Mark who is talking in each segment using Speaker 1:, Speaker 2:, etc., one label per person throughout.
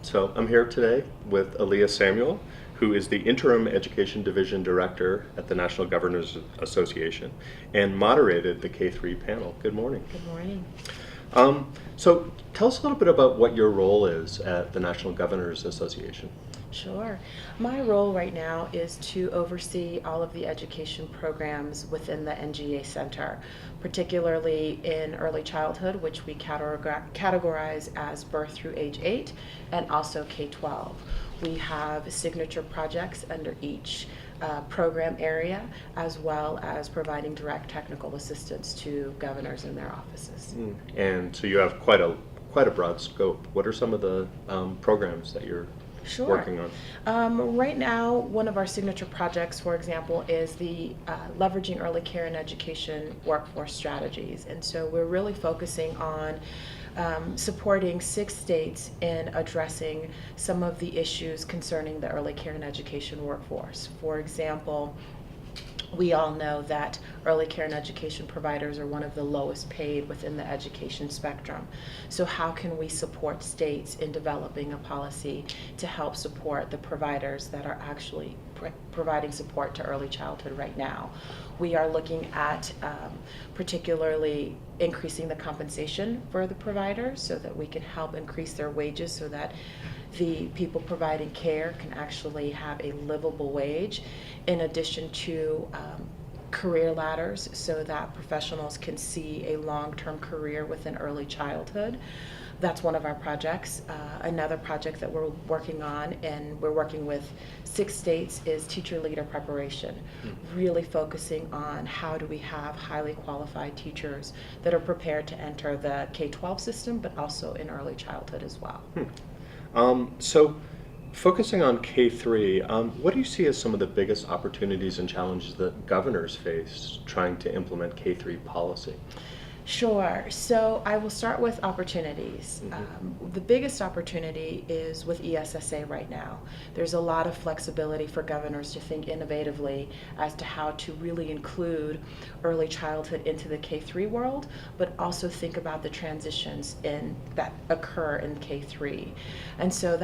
Speaker 1: So I'm here today with Aaliyah Samuel, who is the Interim Education Division Director at the National Governors Association and moderated the K-3 panel. Good morning.
Speaker 2: Good morning.
Speaker 1: So tell us a little bit about what your role is at the National Governors Association.
Speaker 2: Sure. My role right now is to oversee all of the education programs within the NGA Center, particularly in early childhood, which we categorize as birth through age 8, and also K-12. We have signature projects under each program area, as well as providing direct technical assistance to governors in their offices.
Speaker 1: And so you have quite a broad scope. What are some of the programs that you're working on?
Speaker 2: Right now, one of our signature projects, for example, is the leveraging early care and education workforce strategies. And so we're really focusing on supporting 6 states in addressing some of the issues concerning the early care and education workforce. For example, we all know that early care and education providers are one of the lowest paid within the education spectrum. So how can we support states in developing a policy to help support the providers that are actually providing support to early childhood right now? We are looking at particularly increasing the compensation for the providers so that we can help increase their wages so that the people providing care can actually have a livable wage, in addition to career ladders so that professionals can see a long-term career within early childhood. That's one of our projects. Another project that we're working on, and we're working with 6 states, is teacher leader preparation, really focusing on how do we have highly qualified teachers that are prepared to enter the K-12 system, but also in early childhood as well.
Speaker 1: So focusing on K-3, what do you see as some of the biggest opportunities and challenges that governors face trying to implement K-3 policy?
Speaker 2: Sure. So I will start with opportunities. The biggest opportunity is with ESSA right now. There's a lot of flexibility for governors to think innovatively as to how to really include early childhood into the K-3 world, but also think about the transitions that occur in K-3. And so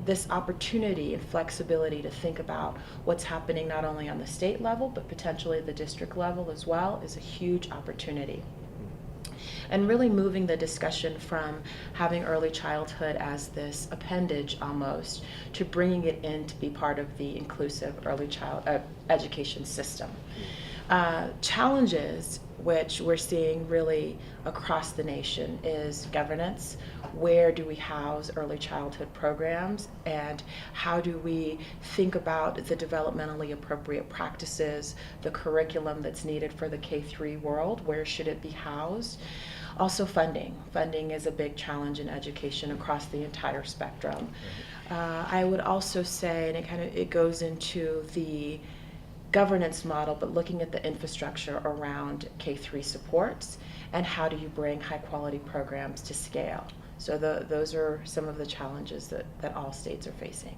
Speaker 2: this opportunity and flexibility to think about what's happening not only on the state level, but potentially the district level as well, is a huge opportunity. And really moving the discussion from having early childhood as this appendage almost to bringing it in to be part of the inclusive early child education system. Challenges which we're seeing really across the nation is governance. Where do we house early childhood programs, and how do we think about the developmentally appropriate practices, the curriculum that's needed for the K-3 world? Where should it be housed? Also funding. Funding is a big challenge in education across the entire spectrum. I would also say, and it goes into the governance model, but looking at the infrastructure around K-3 supports and how do you bring high quality programs to scale. So those are some of the challenges that all states are facing.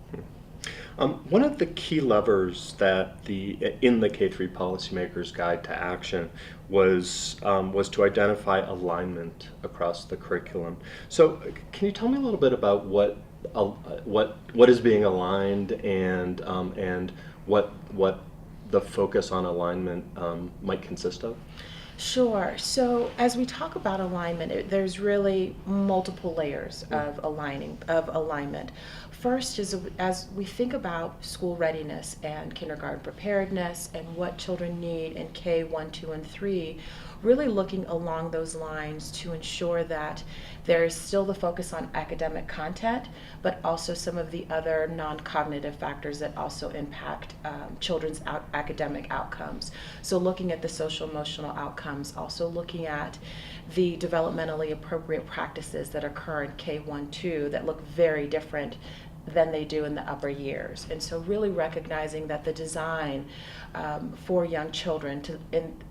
Speaker 1: One of the key levers that in the K-3 Policymakers Guide to Action was to identify alignment across the curriculum. So can you tell me a little bit about what is being aligned and what the focus on alignment might consist of?
Speaker 2: Sure. So as we talk about alignment, there's really multiple layers of alignment. First is as we think about school readiness and kindergarten preparedness and what children need in K-1, 2, and 3, really looking along those lines to ensure that there is still the focus on academic content, but also some of the other non-cognitive factors that also impact children's academic outcomes. So looking at the social emotional outcomes, also looking at the developmentally appropriate practices that occur in K-1, 2 that look very different than they do in the upper years. And so really recognizing that the design for young children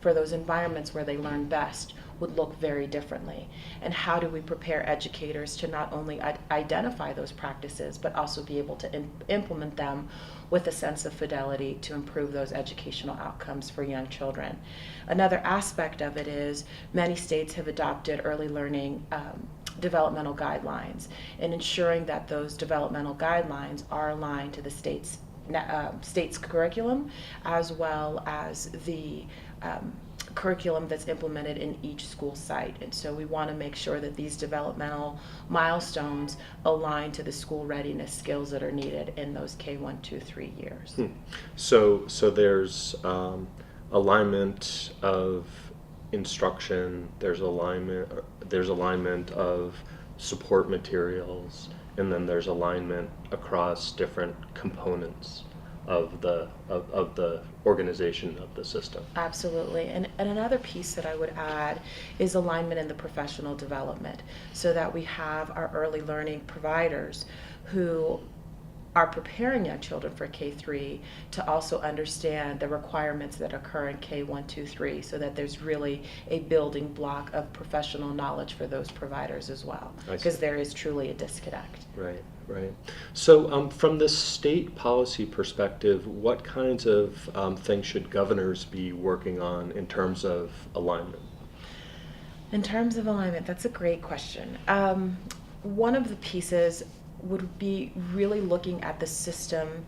Speaker 2: for those environments where they learn best would look very differently. And how do we prepare educators to not only identify those practices, but also be able to implement them with a sense of fidelity to improve those educational outcomes for young children. Another aspect of it is many states have adopted early learning developmental guidelines and ensuring that those developmental guidelines are aligned to the state's curriculum, as well as the curriculum that's implemented in each school site. And so we want to make sure that these developmental milestones align to the school readiness skills that are needed in those K1, 2, 3 years.
Speaker 1: So there's alignment of instruction, there's alignment of support materials, and then there's alignment across different components of the organization of the system.
Speaker 2: Absolutely. And another piece that I would add is alignment in the professional development, so that we have our early learning providers who are preparing young children for K3 to also understand the requirements that occur in K1, 2, 3, so that there's really a building block of professional knowledge for those providers as well, because there is truly a disconnect.
Speaker 1: Right, right. So from the state policy perspective, what kinds of things should governors be working on in terms of alignment?
Speaker 2: In terms of alignment, that's a great question. One of the pieces would be really looking at the system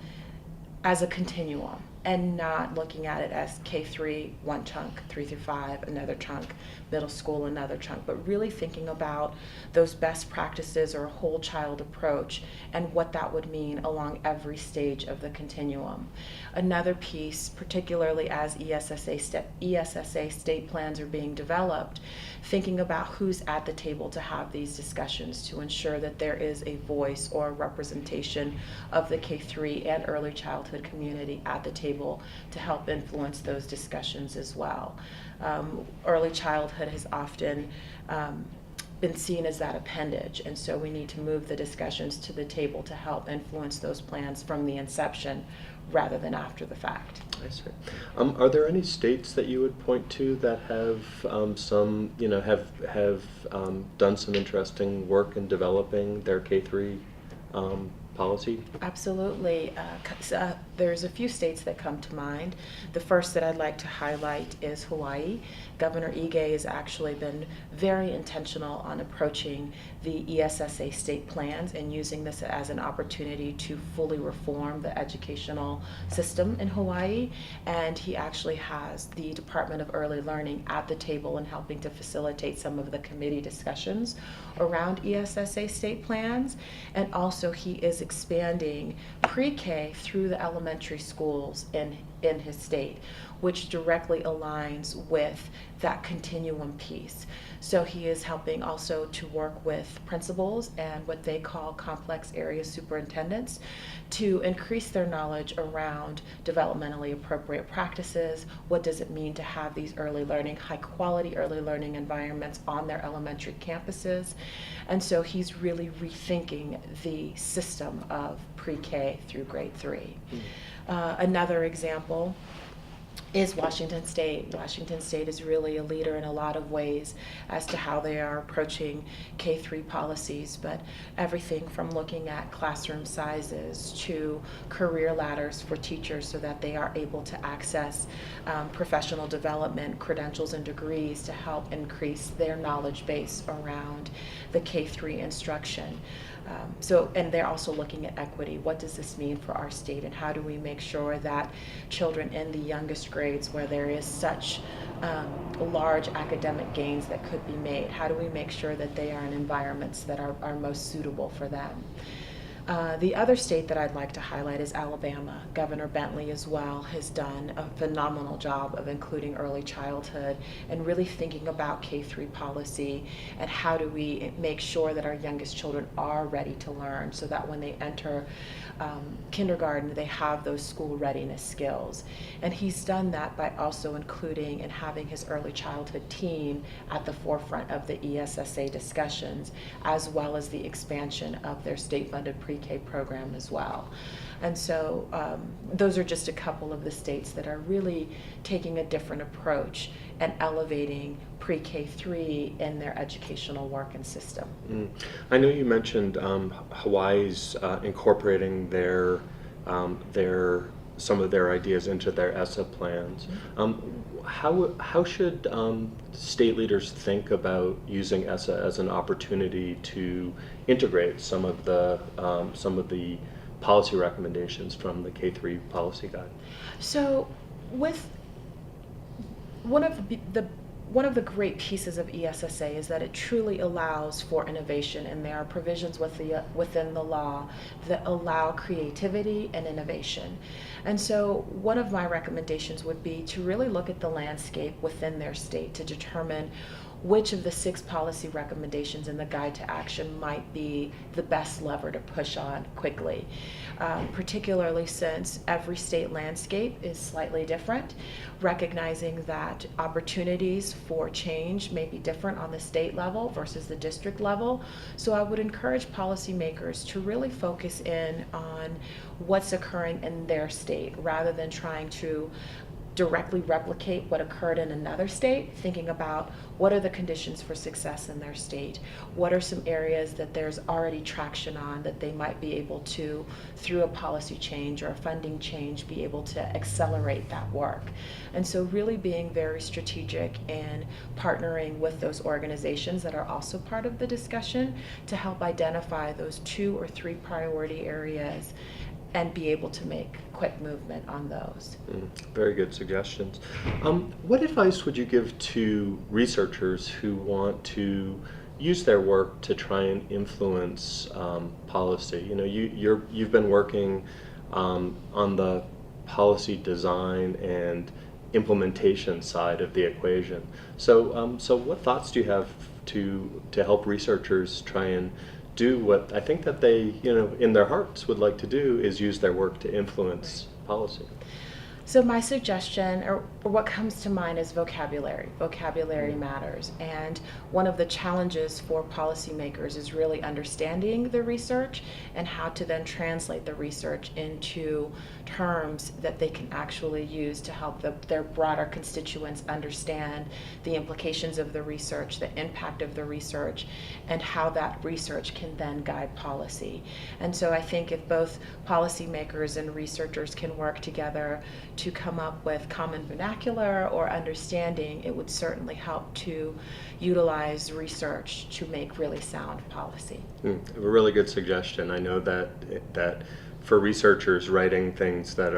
Speaker 2: as a continuum and not looking at it as K3, one chunk, 3 through 5, another chunk, middle school, another chunk, but really thinking about those best practices or a whole child approach and what that would mean along every stage of the continuum. Another piece, particularly as ESSA state plans are being developed, thinking about who's at the table to have these discussions to ensure that there is a voice or a representation of the K3 and early childhood community at the table to help influence those discussions as well. Early childhood has often been seen as that appendage, and so we need to move the discussions to the table to help influence those plans from the inception rather than after the fact.
Speaker 1: I see. Are there any states that you would point to that have done some interesting work in developing their K3 policy?
Speaker 2: Absolutely. There's a few states that come to mind. The first that I'd like to highlight is Hawaii. Governor Ige has actually been very intentional on approaching the ESSA state plans and using this as an opportunity to fully reform the educational system in Hawaii. And he actually has the Department of Early Learning at the table and helping to facilitate some of the committee discussions around ESSA state plans. And also he is expanding pre-K through the elementary schools in his state, which directly aligns with that continuum piece. So he is helping also to work with principals and what they call complex area superintendents to increase their knowledge around developmentally appropriate practices. What does it mean to have these early learning, high quality early learning environments on their elementary campuses? And so he's really rethinking the system of pre-K through grade 3. Another example is Washington State. Washington State is really a leader in a lot of ways as to how they are approaching K3 policies, but everything from looking at classroom sizes to career ladders for teachers so that they are able to access professional development, credentials, and degrees to help increase their knowledge base around the K3 instruction. And they're also looking at equity. What does this mean for our state, and how do we make sure that children in the youngest grades where there is such large academic gains that could be made, how do we make sure that they are in environments that are most suitable for them? The other state that I'd like to highlight is Alabama. Governor Bentley as well has done a phenomenal job of including early childhood and really thinking about K3 policy and how do we make sure that our youngest children are ready to learn so that when they enter kindergarten they have those school readiness skills. And he's done that by also including and having his early childhood team at the forefront of the ESSA discussions, as well as the expansion of their state-funded pre-K program as well. And so those are just a couple of the states that are really taking a different approach and elevating pre-K3 in their educational work and system.
Speaker 1: I know you mentioned Hawaii's incorporating their some of their ideas into their ESSA plans. How should state leaders think about using ESSA as an opportunity to integrate some of the policy recommendations from the K-3 policy guide?
Speaker 2: So, with one of the great pieces of ESSA is that it truly allows for innovation, and there are provisions within the law that allow creativity and innovation. And so one of my recommendations would be to really look at the landscape within their state to determine which of the 6 policy recommendations in the Guide to Action might be the best lever to push on quickly, particularly since every state landscape is slightly different, recognizing that opportunities for change may be different on the state level versus the district level. So I would encourage policymakers to really focus in on what's occurring in their state rather than trying to directly replicate what occurred in another state, thinking about what are the conditions for success in their state, what are some areas that there's already traction on that they might be able to, through a policy change or a funding change, be able to accelerate that work. And so really being very strategic and partnering with those organizations that are also part of the discussion to help identify those 2 or 3 priority areas and be able to make quick movement on those.
Speaker 1: Very good suggestions. What advice would you give to researchers who want to use their work to try and influence policy? You know, you've been working on the policy design and implementation side of the equation. So, so what thoughts do you have to help researchers try and do what I think that they, you know, in their hearts would like to do, is use their work to influence policy?
Speaker 2: So my suggestion, or what comes to mind, is vocabulary. Vocabulary matters. And one of the challenges for policymakers is really understanding the research and how to then translate the research into terms that they can actually use to help their broader constituents understand the implications of the research, the impact of the research, and how that research can then guide policy. And so I think if both policymakers and researchers can work together to come up with common vernacular or understanding, it would certainly help to utilize research to make really sound policy.
Speaker 1: A really good suggestion. I know that for researchers, writing things that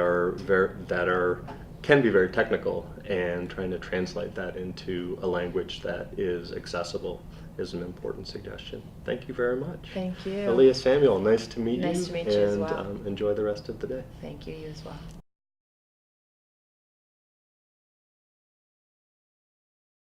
Speaker 1: can be very technical and trying to translate that into a language that is accessible is an important suggestion. Thank you very much.
Speaker 2: Thank you.
Speaker 1: Aaliyah Samuel, nice to meet you.
Speaker 2: Nice to meet you as well.
Speaker 1: And enjoy the rest of the day.
Speaker 2: Thank you, you as well.